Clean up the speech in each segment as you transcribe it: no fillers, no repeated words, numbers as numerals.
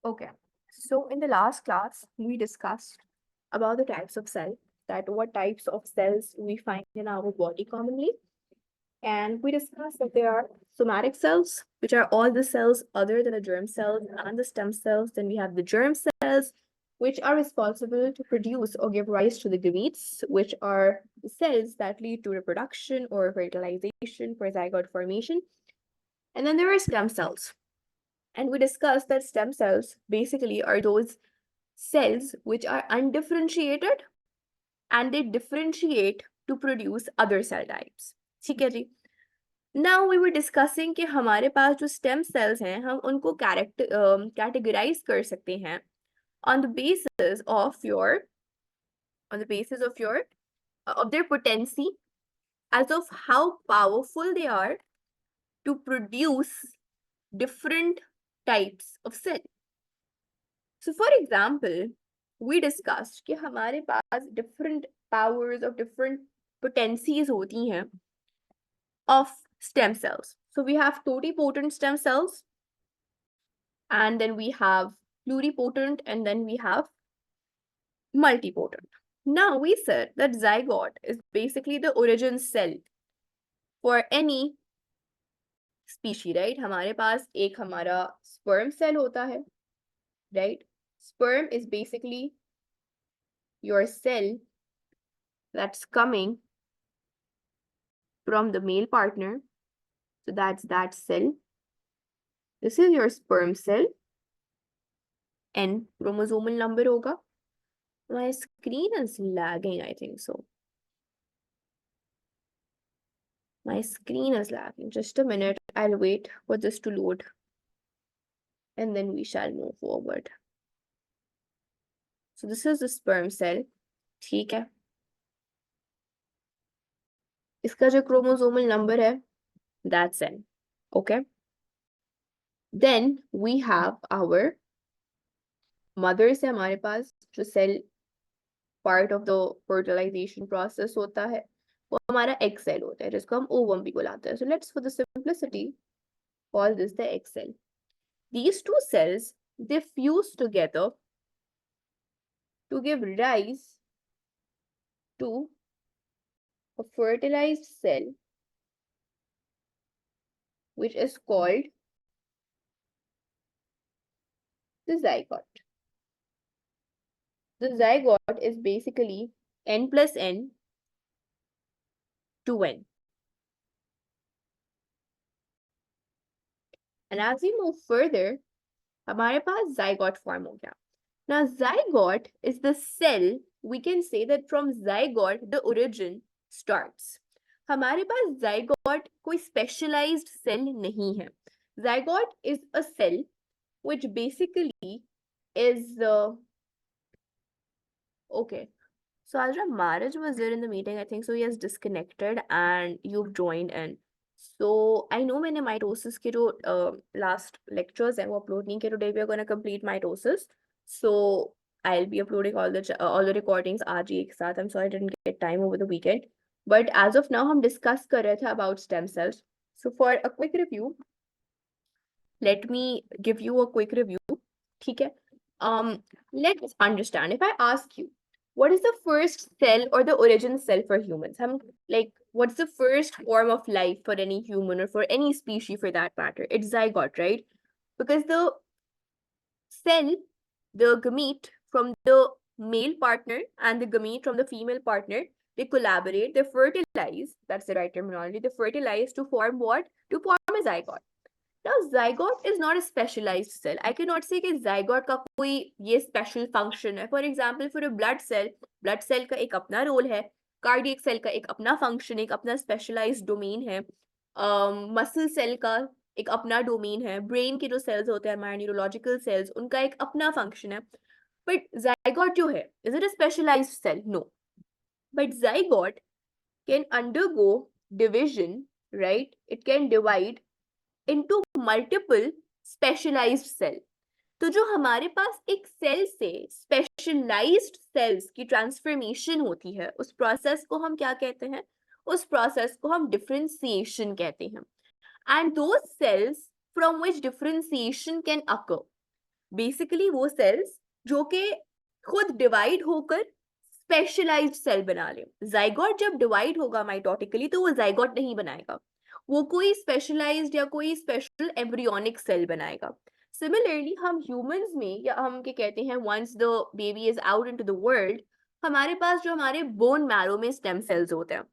Okay. So in the last class, we discussed about the types of cell, that what types of cells we find in our body commonly. And we discussed that there are somatic cells, which are all the cells other than the germ cells and the stem cells. Then we have the germ cells, which are responsible to produce or give rise to the gametes, which are the cells that lead to reproduction or fertilization for zygote formation. And then there are stem cells. And we discussed that stem cells basically are those cells which are undifferentiated and they differentiate to produce other cell types. ठीक है जी. Now we were discussing कि हमारे पास जो stem cells हैं हम उनको categorize कर सकते हैं on the basis of of their potency, as of how powerful they are to produce different types of cell. So for example, we discussed कि हमारे पास different powers of different potencies होती हैं of stem cells. So we have totipotent stem cells, and then we have pluripotent, and then we have multipotent. Now we said that zygote is basically the origin cell for any species, right? हमारे पास एक हमारा sperm cell होता है, right? Sperm is basically your cell that's coming from the male partner. So that's that cell. This is your sperm cell. N chromosomal number hoga. My screen is lagging, I think so. My screen is lagging. Just a minute. I'll wait for this to load. And then we shall move forward. So this is the sperm cell. ठीक है. इसका जो chromosomal number है, that's N. Okay. Then we have our mother से हमारे पास जो cell part of the fertilization process होता है, वो हमारा egg cell होता है, जिसको हम ovum भी बुलाते हैं. So let's, for the simplicity, call this the egg cell. These two cells, they fuse together to give rise to a fertilized cell, which is called the zygote. The zygote is basically n plus n to n. And as we move further, हमारे पास zygote form हो गया. Now zygote is the cell, we can say that from zygote the origin starts. हमारे पास zygote कोई specialized cell नहीं है. Zygote is a cell which basically is okay. So Azra, Maharaj was there in the meeting, I think so. He has disconnected and you've joined in. So I know मैंने mitosis के जो last lectures हैं वो upload नहीं किए. Today we are going to complete mitosis. So I'll be uploading all the recordings आज ही एक साथ. I'm sorry I didn't get time over the weekend. But as of now हम discuss कर रहे थे about stem cells. So for a quick review, let me give you a quick review. ठीक है? Let's understand. If I ask you, what is the first cell or the origin cell for humans? What's the first form of life for any human or for any species for that matter? It's zygote, right? Because the cell, the gamete from the male partner and the gamete from the female partner, they collaborate, they fertilize, that's the right terminology, they fertilize to form what? To form a zygote. Now, zygote is not a specialized cell. I cannot say कि zygote का कोई ये special function है. For example, for a blood cell का एक अपना role है. Cardiac cell का एक अपना function, एक अपना specialized domain है. Muscle cell का एक अपना domain है. Brain के जो cells होते हैं हमारे neurological cells, उनका एक अपना function है. But zygote जो है, is it a specialized cell? No. But zygote can undergo division, right? It can divide into multiple specialized cell. तो जो हमारे पास एक सेल से स्पेशलाइज्ड सेल्स की ट्रांसफॉर्मेशन होती है, उस प्रोसेस को हम क्या कहते हैं? उस प्रोसेस को हम डिफरेंशिएशन कहते हैं. And those cells from which differentiation can occur, basically वो सेल्स जो कि खुद डिवाइड होकर स्पेशलाइज्ड सेल बना ले। जाइगोट जब डिवाइड होगा माइटोटिकली तो वो जाइगोट नहीं बनाएगा, वो कोई स्पेशलाइज्ड या कोई स्पेशल एम्ब्रियोनिक सेल बनाएगा। सिमिलरली हम ह्यूमंस में, या हम क्या कहते हैं, once the baby is out into the world, हमारे पास जो हमारे बोन मैरो में स्टेम सेल्स होते हैं।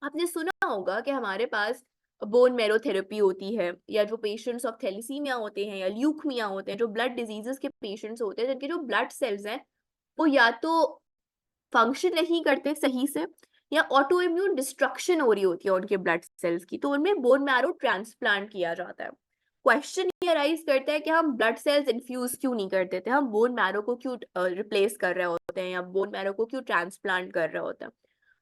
आपने सुना होगा कि हमारे पास बोन मैरो थेरेपी होती है, या जो पेशेंट्स ऑफ थैलेसीमिया होते हैं या ल्यूकमिया होते हैं, जो ब्लड डिजीजेस के पेशेंट्स होते हैं, जिनके जो ब्लड सेल्स हैं वो या तो फंक्शन नहीं करते सही से, या ऑटो इम्यून डिस्ट्रक्शन हो रही होती है उनके ब्लड सेल्स की, तो उनमें बोन मैरो ट्रांसप्लांट किया जाता है। क्वेश्चन ये अराइज करता है कि हम ब्लड सेल्स इन्फ्यूज क्यों नहीं कर देते, हम बोन मैरो को क्यों रिप्लेस कर रहे होते हैं, या बोन मैरो को क्यों ट्रांसप्लांट कर रहे होते हैं।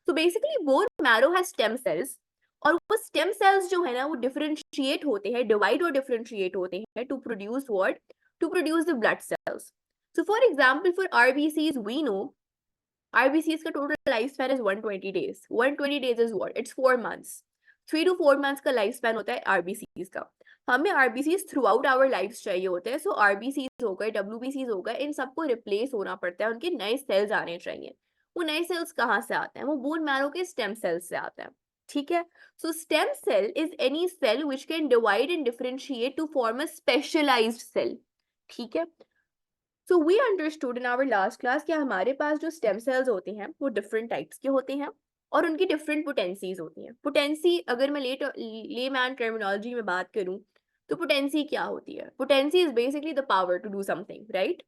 तो basically bone marrow has stem cells, और वो स्टेम सेल्स जो है ना वो डिफरेंशिएट होते हैं, डिवाइड और डिफरेंशिएट होते हैं to produce what, to produce the blood cells. So for example, for RBCs, we know RBCs का total lifespan is 120 days. 120 days is what? It's 4 months. 3 to 4 months का lifespan होता है RBCs का। हमें RBCs throughout our lives चाहिए होते हैं, so RBCs हो गए, WBCs हो गए, इन सबको रिप्लेस होना पड़ता है, उनके नए सेल्स आने चाहिए। वो नए सेल्स कहाँ से आते हैं? वो बोन मैरो के स्टेम सेल्स से आते हैं। ठीक है, so stem cell is any cell which can divide and differentiate to form a specialised cell. ठीक है, so we understood in our last class कि हमारे पास जो स्टेम सेल्स होते हैं वो डिफरेंट टाइप्स के होते हैं, और उनकी डिफरेंट पोटेंसीज होती हैं। पोटेंसी अगर मैं ले मैन टर्मिनोलॉजी में बात करूं, तो पोटेंसी क्या होती है? Potency is basically the power to do something, right?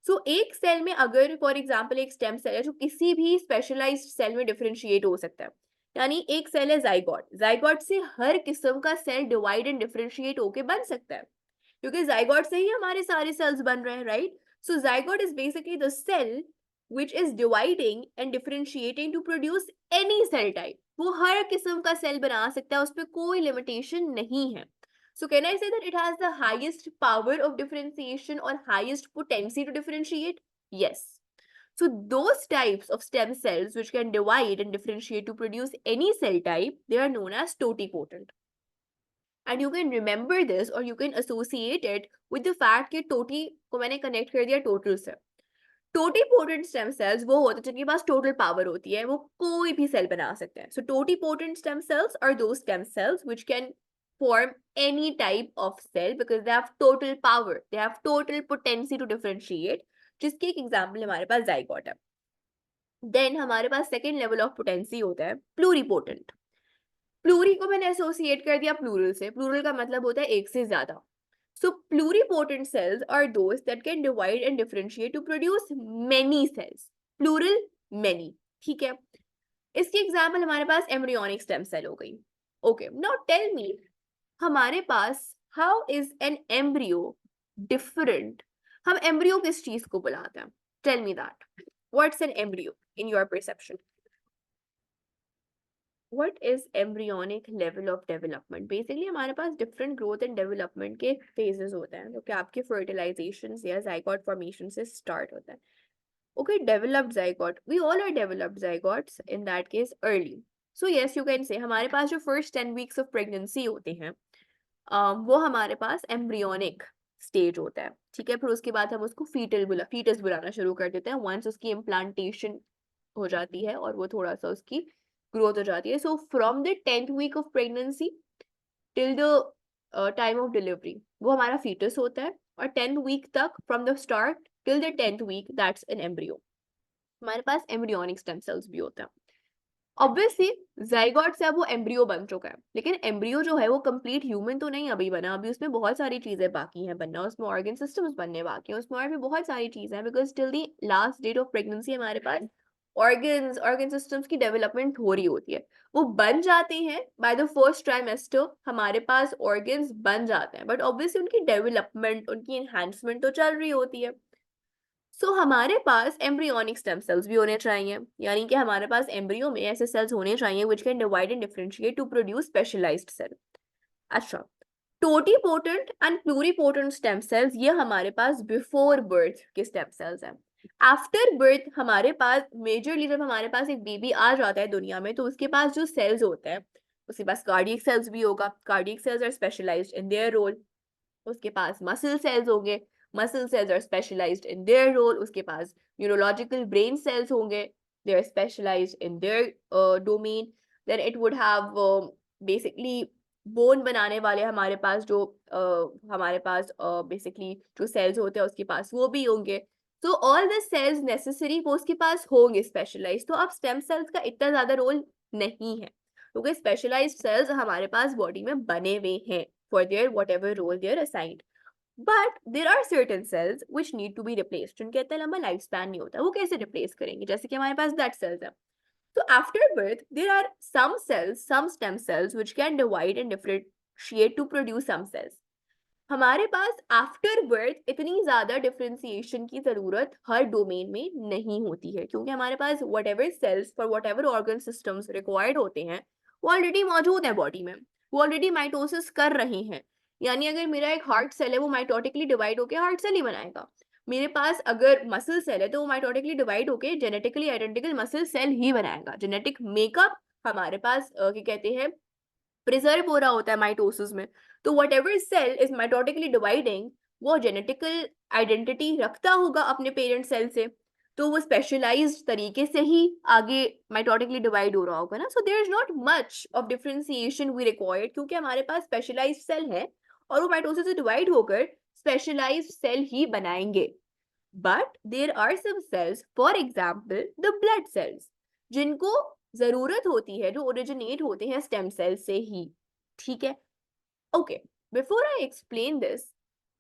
So एक सेल में अगर फॉर एग्जाम्पल एक स्टेम सेल है जो किसी भी स्पेशलाइज्ड सेल में डिफरेंशिएट हो सकता है, यानी एक सेल है जाइगोट, जाइगोट से हर किस्म का सेल डिवाइड एंड डिफरेंशिएट होके बन सकता है, क्योंकि जाइगोट से ही हमारे सारे सेल्स बन रहे हैं, right? So zygote is basically the cell which is dividing and differentiating to produce any cell type. वो हर किस्म का सेल बना सकता है, उसमें कोई लिमिटेशन नहीं है। So can I say that it has the highest power of differentiation or highest potency to differentiate? Yes. So those types of stem cells which can divide and differentiate to produce any cell type, they are known as totipotent. And you can remember this or you can associate it with the fact कि टोटी को मैंने connect कर दिया total से। Totipotent stem cells वो होते हैं जिनके पास टोटल पावर होती है, वो कोई भी सेल बना सकते हैं। सो टोटीपोटेंट स्टेम सेल्स आर दो stem cells which can form any type of cell because they have total power, they have total potency to differentiate, जिसकी एक एग्जांपल हमारे पास जाइगोट है। देन हमारे पास सेकेंड लेवल ऑफ पोटेंसी होता है pluripotent. प्लूरी को मैंने एसोसिएट कर दिया प्लूरल से, प्लूरल का मतलब होता है एक से ज्यादा। So pluripotent cells are those that can divide and differentiate to produce many cells. Plural, many. ठीक है, इसकी एग्जाम्पल हमारे पास एम्ब्रियोनिक स्टेम सेल हो गई। ओके, नाउ टेल मी, हमारे पास how is an embryo different? हम एम्ब्रियो किस चीज को बुलाते हैं? Tell me that, what's an embryo in your perception? What is embryonic level of development? Basically हमारे पास different growth and development के phases होते हैं, जो कि आपके fertilization से या zygote formation से start होता है। Okay, developed zygote. We all are developed zygotes in that case early. So yes, you can say हमारे पास जो first 10 weeks of pregnancy होते हैं, वो हमारे पास embryonic stage होता है। ठीक है, फिर उसके बाद हम उसको fetus बुलाना शुरू कर देते हैं once उसकी implantation हो जाती है और वो थोड़ा सा उसकी ग्रोथ हो जाती है। So from the 10th week of pregnancy till the time of delivery वो हमारा फीटस होता है, और 10th वीक तक from the start till the 10th week that's an embryo. हमारे पास एम्ब्रियोनिक स्टेम सेल्स भी होते हैं। ऑब्वियसली जाइगोट से अब वो एम्ब्रियो बन चुका है, लेकिन एम्ब्रियो जो है वो कंप्लीट ह्यूमन तो नहीं अभी बना, अभी उसमें बहुत सारी चीजें बाकी हैं बनना, उसमें ऑर्गन सिस्टम्स बनने बाकी हैं, उसमें और भी बहुत सारी चीजें हैं, because till the last date of pregnancy हमारे पास ऑर्गन सिस्टम्स की डेवलपमेंट हो रही होती है। वो बन जाते हैं बाय द फर्स्ट ट्राइमेस्टर, हमारे पास ऑर्गन्स बन जाते हैं, बट ऑब्वियसली उनकी डेवलपमेंट, उनकी एनहांसमेंट तो चल रही होती है। सो हमारे पास एम्ब्रियोनिक स्टेम सेल्स भी होने चाहिए, यानी कि हमारे पास एम्ब्रियो में ऐसे सेल्स होने चाहिए which can divide and differentiate to produce specialised cell. अच्छा, totipotent and pluripotent stem cells ये हमारे पास बिफोर बर्थ के स्टेम सेल्स हैं। आफ्टर बर्थ हमारे पास मेजरली जब हमारे पास एक बेबी आ जाता है दुनिया में, तो उसके पास जो सेल्स होते हैं, उसके पास कार्डियक सेल्स भी होगा, cardiac cells are specialised in their role. उसके पास मसल सेल्स होंगे, muscle cells are specialised in their role, उसके पास न्यूरोलॉजिकल ब्रेन सेल्स होंगे, they are specialised in their domain, then it would have basically bone बनाने वाले हमारे पास जो हमारे पास बेसिकली जो सेल्स होते हैं उसके पास वो भी होंगे। तो ऑल द सेल्स नेसेसरी वो उसके पास होंगे स्पेशलाइज। तो अब स्टेम सेल्स का इतना ज्यादा रोल नहीं है क्योंकि स्पेशलाइज्ड सेल्स हमारे पास बॉडी में बने हुए हैं for their whatever role they're assigned. But there are certain cells which need to be replaced, जिनका इतना लंबा लाइफ स्पैन नहीं होता, वो कैसे रिप्लेस करेंगे? जैसे कि हमारे पास ब्लड सेल्स है। So after birth, there are some cells, some stem cells, which can divide and differentiate to produce some cells. हमारे पास आफ्टर बर्थ इतनी ज्यादा डिफरेंशिएशन की जरूरत हर डोमेन में नहीं होती है क्योंकि हमारे पास whatever cells for whatever organ systems required होते हैं वो ऑलरेडी मौजूद है बॉडी में, वो ऑलरेडी माइटोसिस कर रहे हैं। यानी अगर मेरा एक हार्ट सेल है वो माइटोटिकली डिवाइड होकर हार्ट सेल ही बनाएगा। मेरे पास अगर मसल सेल है तो वो माइटोटिकली डिवाइड होकर जेनेटिकली आइडेंटिकल मसल सेल ही बनाएगा। जेनेटिक मेकअप हमारे पास क्या कहते हैं प्रिजर्व हो रहा होता है माइटोसिस में। तो whatever cell is mitotically dividing वो जेनेटिकल आइडेंटिटी रखता होगा अपने पेरेंट सेल से, तो वो स्पेशलाइज्ड तरीके से ही आगे माइटोटिकली डिवाइड हो रहा होगा ना। So there is not much of differentiation we required क्योंकि हमारे पास स्पेशलाइज्ड सेल है और वो माइटोसिस से डिवाइड होकर स्पेशलाइज्ड सेल ही बनाएंगे। But there are some cells for example the blood cells जिनको जरूरत होती है, जो ओरिजिनेट होते हैं स्टेम सेल से ही। ठीक है, okay, before I explain this,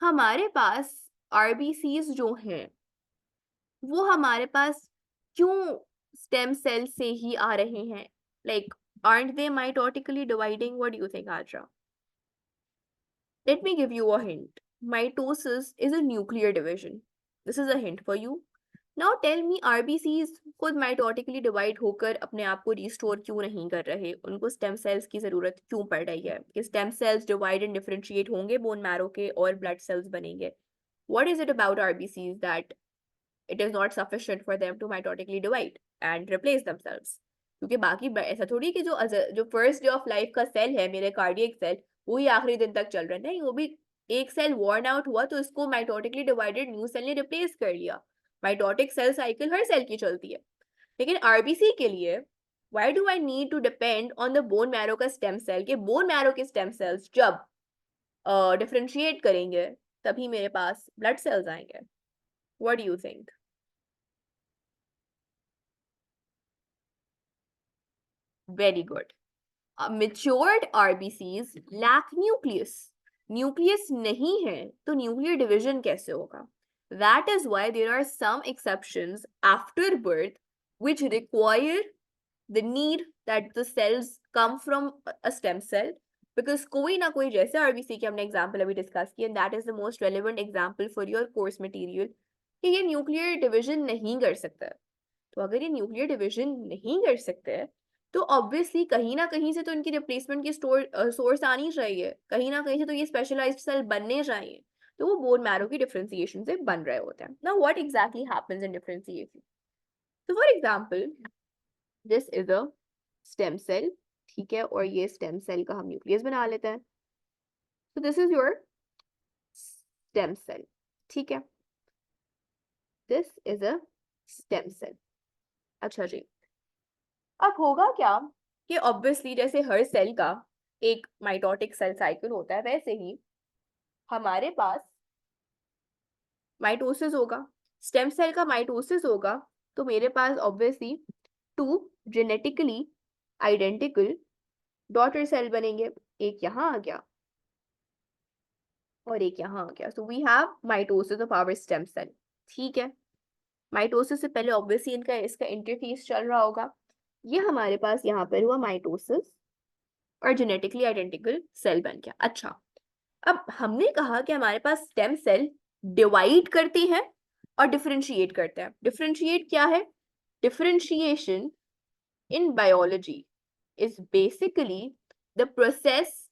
हमारे पास आरबीसीज जो हैं वो हमारे पास क्यों स्टेम सेल से ही आ रहे हैं? Like aren't they mitotically dividing? What do you think, Aja? Let me give you a hint. Mitosis is a nuclear division. This is a hint for you. Now tell me, RBCs खुद mitotically divide होकर अपने आप को restore क्यों नहीं कर रहे? उनको स्टेम सेल्स की जरूरत क्यों पड़ रही है कि stem cells divide and differentiate होंगे बोन मैरो के और ब्लड सेल्स बनेंगे? What is it about RBCs that it is not sufficient for them to mitotically divide and replace themselves? क्योंकि बाकी ऐसा थोड़ी कि जो फर्स्ट डे ऑफ लाइफ का सेल है मेरे कार्डियक सेल वही आखिरी दिन तक चल रहा है, नहीं, वो भी एक सेल वॉर्न आउट हुआ तो इसको माइटोटिकली डिवाइडेड न्यू सेल ने रिप्लेस कर लिया। माइटोटिक सेल साइकिल हर सेल की चलती है, लेकिन आरबीसी के लिए why do I need to depend on the bone marrow का स्टेम सेल के बोन मैरो के स्टेम सेल्स जब डिफरेंशिएट करेंगे तभी मेरे पास ब्लड सेल्स आएंगे? What do you think? Very good. matured RBCs lack nucleus. Nucleus नहीं है तो न्यूक्लियर डिवीजन कैसे होगा? That is why there are some exceptions after birth which require the need that the cells come from a stem cell, because कोई ना कोई, जैसे RBC के हमने एग्जाम्पल अभी डिस्कस किया, and that is the most relevant example for your course material, कि ये न्यूक्लियर डिवीजन नहीं कर सकता। तो अगर ये न्यूक्लियर डिवीजन नहीं कर सकते तो ऑब्वियसली कहीं ना कहीं से तो इनकी रिप्लेसमेंट की सोर्स आनी चाहिए, कहीं ना कहीं से तो ये स्पेशलाइज्ड सेल बनने चाहिए, तो वो बोन मैरो की डिफरेंशिएशन से बन रहे होते हैं। Now what exactly happens in differentiation? तो for example this is a stem cell, ठीक है, और ये स्टेम सेल का हम न्यूक्लियस बना लेते हैं। तो this is your stem cell, ठीक है, this is a stem cell. अच्छा जी, अब होगा क्या कि ऑब्वियसली जैसे हर सेल का एक माइटोटिक सेल साइकिल होता है वैसे ही हमारे पास माइटोसिस होगा, स्टेम सेल का माइटोसिस होगा, तो मेरे पास obviously two genetically identical daughter cell बनेंगे, एक यहाँ आ गया और एक यहाँ आ गया। So we have mitosis of our stem cell, ठीक है। माइटोसिस से पहले ऑब्वियसली इनका इसका इंटरफेस चल रहा होगा, ये हमारे पास यहाँ पर हुआ माइटोसिस और जेनेटिकली आइडेंटिकल सेल बन गया। अच्छा, अब हमने कहा कि हमारे पास स्टेम सेल डिवाइड करते हैं और डिफरेंशिएट करते हैं। डिफरेंशिएट क्या है? Differentiation in biology is basically the process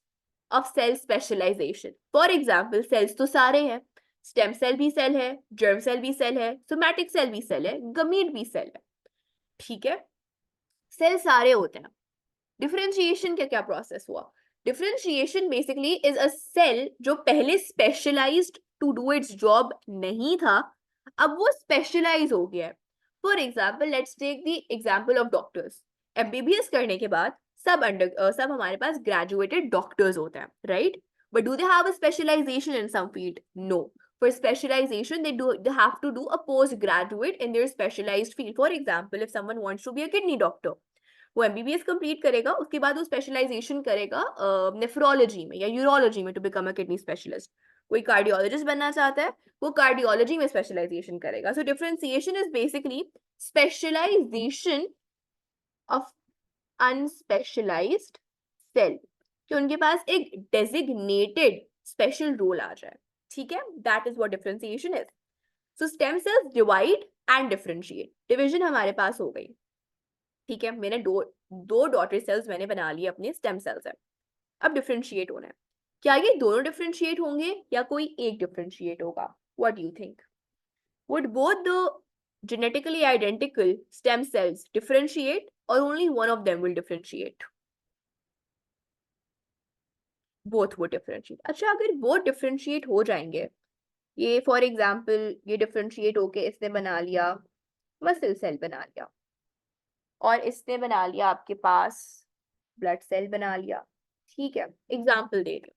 of cell specialisation. For example cells तो सारे हैं, स्टेम सेल भी सेल है, जर्म सेल भी सेल है, सोमैटिक सेल भी सेल है, गमीट भी सेल है, ठीक है, सेल सारे होते हैं। डिफरेंशिएशन क्या प्रोसेस हुआ? Differentiation basically is a cell जो पहले specialised to do its job नहीं था, अब वो स्पेशलाइज हो गया है। For example let's take the example of doctors. MBBS करने के बाद सब हमारे पास ग्रेजुएटेड डॉक्टर्स होते हैं, right? But do they have a specialisation in some field? No. For specialization, they have to do a postgraduate in their specialized field. For example, if someone wants to be a kidney doctor, वो MBBS complete करेगा, उसके बाद वो specialisation करेगा nephrology में या urology में to become a kidney specialist. कोई कार्डियोलॉजिस्ट बनना चाहता है, वो कार्डियोलॉजी में स्पेशलाइजेशन करेगा। So differentiation is basically specialisation of unspecialised cell, कि उनके पास एक डेजिग्नेटेड स्पेशल रोल आ जाए, ठीक है? That is what differentiation is. So stem cells divide and differentiate. Division हमारे पास हो गई, ठीक है? मैंने दो डॉटर सेल्स मैंने बना लिए अपने स्टेम सेल से। अब डिफरेंशिएट होना है। क्या ये दोनों डिफरेंशिएट होंगे या कोई एक डिफरेंशिएट होगा? What do you think? Would both the genetically identical stem cells differentiate or only one of them will differentiate? Both would differentiate. अच्छा, अगर both differentiate हो जाएंगे, ये फॉर एग्जाम्पल ये डिफरेंशिएट होके इसने बना लिया मसल सेल बना लिया, और इसने बना लिया आपके पास ब्लड सेल बना लिया, ठीक है? एग्जाम्पल दे रही हूँ।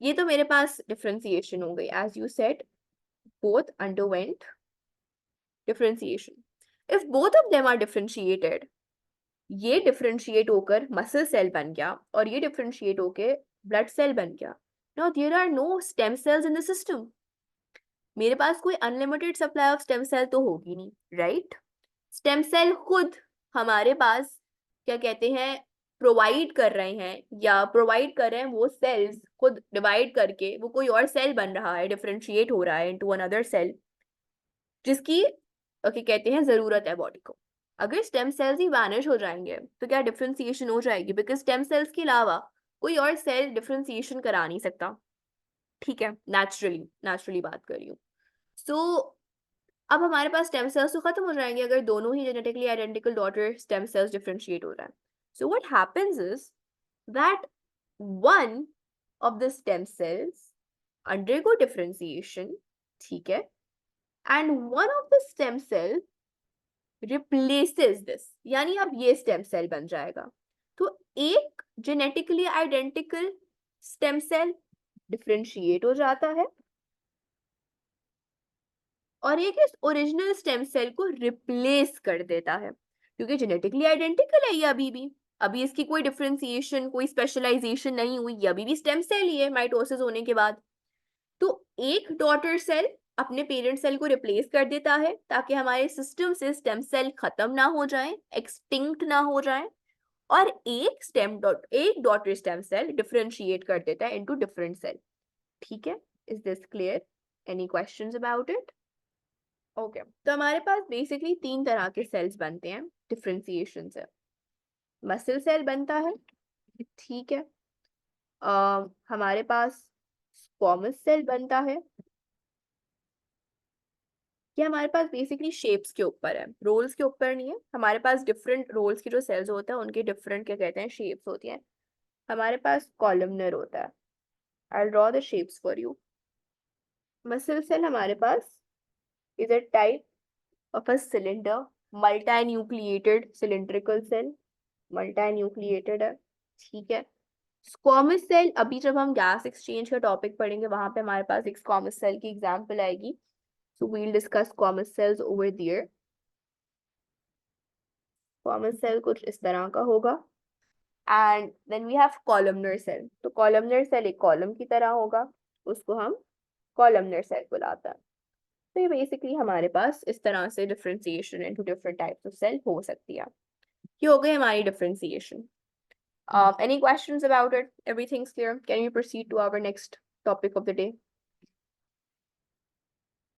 ये तो मेरे पास डिफरेंशिएशन हो गई, as you said both underwent differentiation. If both of them are differentiated, ये डिफरेंशिएट होकर मसल सेल बन गया और ये डिफरेंशिएट होके ब्लड सेल बन गया। Now there are no stem cells in the system. मेरे पास कोई unlimited supply of stem cell तो होगी नहीं, राइट? स्टेम सेल खुद हमारे पास क्या कहते हैं प्रोवाइड कर रहे हैं, या प्रोवाइड कर रहे हैं वो सेल्स खुद डिवाइड करके, वो कोई और सेल बन रहा है, डिफरेंशिएट हो रहा है इनटू अनदर सेल जिसकी ओके कहते हैं जरूरत है बॉडी को। अगर स्टेम सेल्स ही वैनिश हो जाएंगे तो क्या डिफरेंशिएशन हो जाएगी? बिकॉज स्टेम सेल्स के अलावा कोई और सेल डिफरेंशिएशन करा नहीं सकता, ठीक है? नेचुरली बात कर रही हूँ। सो अब हमारे पास स्टेम सेल्स तो खत्म हो जाएंगे अगर दोनों ही genetically identical daughter stem cells differentiate हो रहा है। So what happens is that one of the stem cells undergo differentiation, ठीक है? And one of the stem cell replaces this, यानी अब ये स्टेम सेल बन जाएगा। तो एक genetically identical stem cell differentiate हो जाता है और एक इस ओरिजिनल स्टेम सेल को रिप्लेस कर देता है, क्योंकि जेनेटिकली आइडेंटिकल है ये अभी इसकी कोई डिफरेंशिएशन कोई स्पेशलाइजेशन नहीं हुई, ये अभी भी स्टेम सेल ही है माइटोसिस होने के बाद। तो एक डॉटर सेल अपने पेरेंट सेल को रिप्लेस कर देता है ताकि हमारे सिस्टम से स्टेम सेल खत्म ना हो जाए, एक्सटिंक्ट ना हो जाए, और एक डॉटर स्टेम सेल डिफरेंशिएट कर देता है इनटू डिफरेंट सेल, ठीक है? Is this clear? Any questions about it? Okay, तो हमारे पास बेसिकली 3 तरह के सेल्स बनते हैं डिफरेंशिएशन से। मसल सेल बनता है, ठीक है? हमारे पास स्क्वैमस सेल बनता है। ये हमारे पास बेसिकली शेप्स के ऊपर है, रोल्स के ऊपर नहीं है। हमारे पास डिफरेंट रोल्स के जो सेल्स होते हैं उनके डिफरेंट क्या कहते हैं शेप्स होती हैं। हमारे पास कॉलमनर होता है, I will draw the shapes for you. Muscle cell हमारे पास is a type of a cylinder, multi cylindrical cell, multi है, ठीक है? स्क्वैमस सेल, अभी जब हम गैस एक्सचेंज का टॉपिक पढ़ेंगे वहां पे हमारे पास एक स्क्वैमस सेल की एग्जांपल आएगी, so we'll discuss squamous cells over there. Squamous cell कुछ इस तरह का होगा, and then we have columnar cell. तो columnar cell एक कॉलम की तरह होगा, उसको हम columnar cell बुलाते हैं। तो ये बेसिकली हमारे पास इस तरह से differentiation into different types of cell हो सकती है। ये हो गई हमारी differentiation. Any questions about it? Everything's clear? Can we proceed to our next topic of the day?